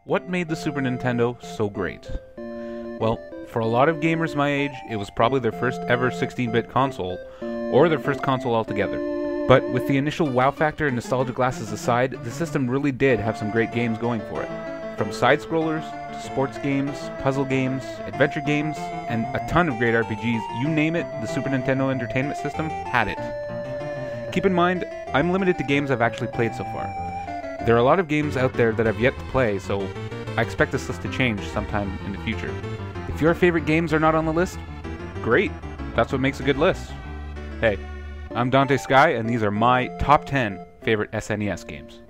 What made the Super Nintendo so great? Well, for a lot of gamers my age, it was probably their first ever 16-bit console, or their first console altogether. But with the initial wow factor and nostalgia glasses aside, the system really did have some great games going for it. From side-scrollers, to sports games, puzzle games, adventure games, and a ton of great RPGs, you name it, the Super Nintendo Entertainment System had it. Keep in mind, I'm limited to games I've actually played so far. There are a lot of games out there that I've yet to play, so I expect this list to change sometime in the future. If your favorite games are not on the list, great. That's what makes a good list. Hey, I'm Dante Sky, and these are my top 10 favorite SNES games.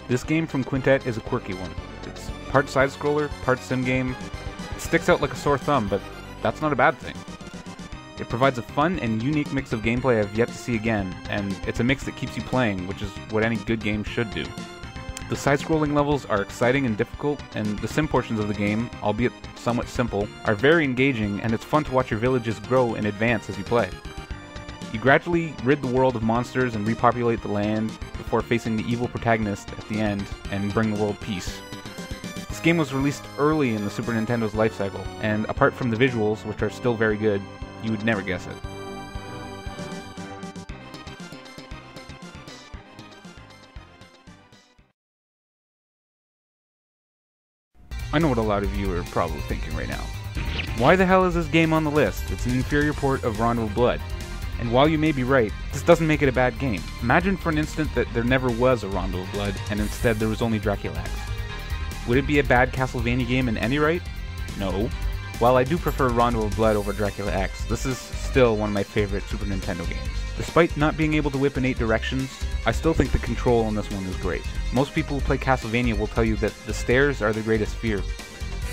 This game from Quintet is a quirky one. It's part side-scroller, part sim game. It sticks out like a sore thumb, but that's not a bad thing. It provides a fun and unique mix of gameplay I've yet to see again, and it's a mix that keeps you playing, which is what any good game should do. The side-scrolling levels are exciting and difficult, and the sim portions of the game, albeit somewhat simple, are very engaging, and it's fun to watch your villages grow and advance as you play. You gradually rid the world of monsters and repopulate the land before facing the evil protagonist at the end and bring the world peace. This game was released early in the Super Nintendo's lifecycle, and apart from the visuals, which are still very good, you would never guess it. I know what a lot of you are probably thinking right now. Why the hell is this game on the list? It's an inferior port of Rondo of Blood. And while you may be right, this doesn't make it a bad game. Imagine for an instant that there never was a Rondo of Blood, and instead there was only Dracula X. Would it be a bad Castlevania game in any right? No. While I do prefer Rondo of Blood over Dracula X, this is still one of my favorite Super Nintendo games. Despite not being able to whip in 8 directions, I still think the control on this one is great. Most people who play Castlevania will tell you that the stairs are their greatest fear.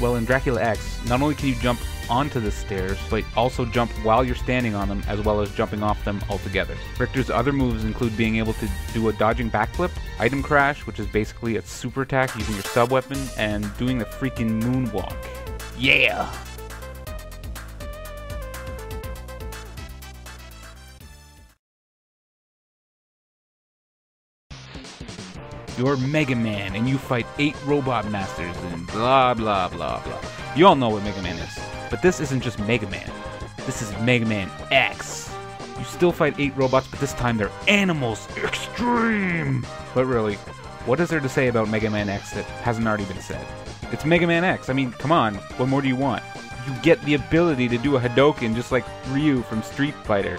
Well, in Dracula X, not only can you jump onto the stairs, but also jump while you're standing on them, as well as jumping off them altogether. Richter's other moves include being able to do a dodging backflip, item crash, which is basically a super attack using your sub-weapon, and doing the freaking moonwalk. Yeah! You're Mega Man, and you fight 8 robot masters, and blah blah blah blah. You all know what Mega Man is, but this isn't just Mega Man. This is Mega Man X. You still fight 8 robots, but this time they're animals. Extreme! But really, what is there to say about Mega Man X that hasn't already been said? It's Mega Man X. I mean, come on, what more do you want? You get the ability to do a Hadouken just like Ryu from Street Fighter.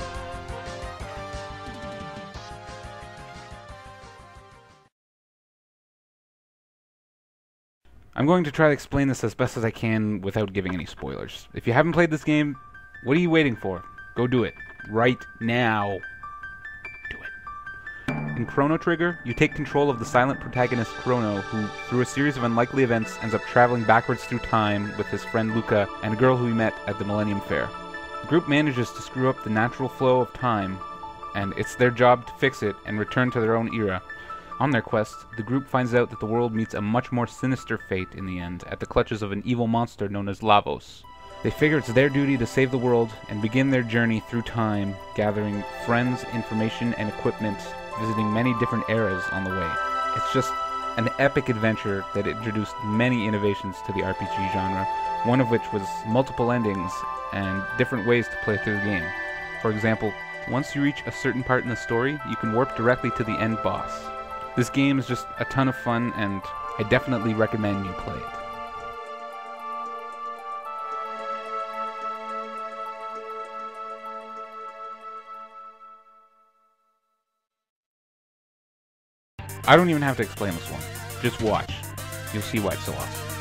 I'm going to try to explain this as best as I can without giving any spoilers. If you haven't played this game, what are you waiting for? Go do it. Right now. Do it. In Chrono Trigger, you take control of the silent protagonist Chrono, who, through a series of unlikely events, ends up traveling backwards through time with his friend Luca and a girl who he met at the Millennium Fair. The group manages to screw up the natural flow of time, and it's their job to fix it and return to their own era. On their quest, the group finds out that the world meets a much more sinister fate in the end, at the clutches of an evil monster known as Lavos. They figure it's their duty to save the world, and begin their journey through time, gathering friends, information, and equipment, visiting many different eras on the way. It's just an epic adventure that introduced many innovations to the RPG genre, one of which was multiple endings and different ways to play through the game. For example, once you reach a certain part in the story, you can warp directly to the end boss. This game is just a ton of fun, and I definitely recommend you play it. I don't even have to explain this one. Just watch. You'll see why it's so awesome.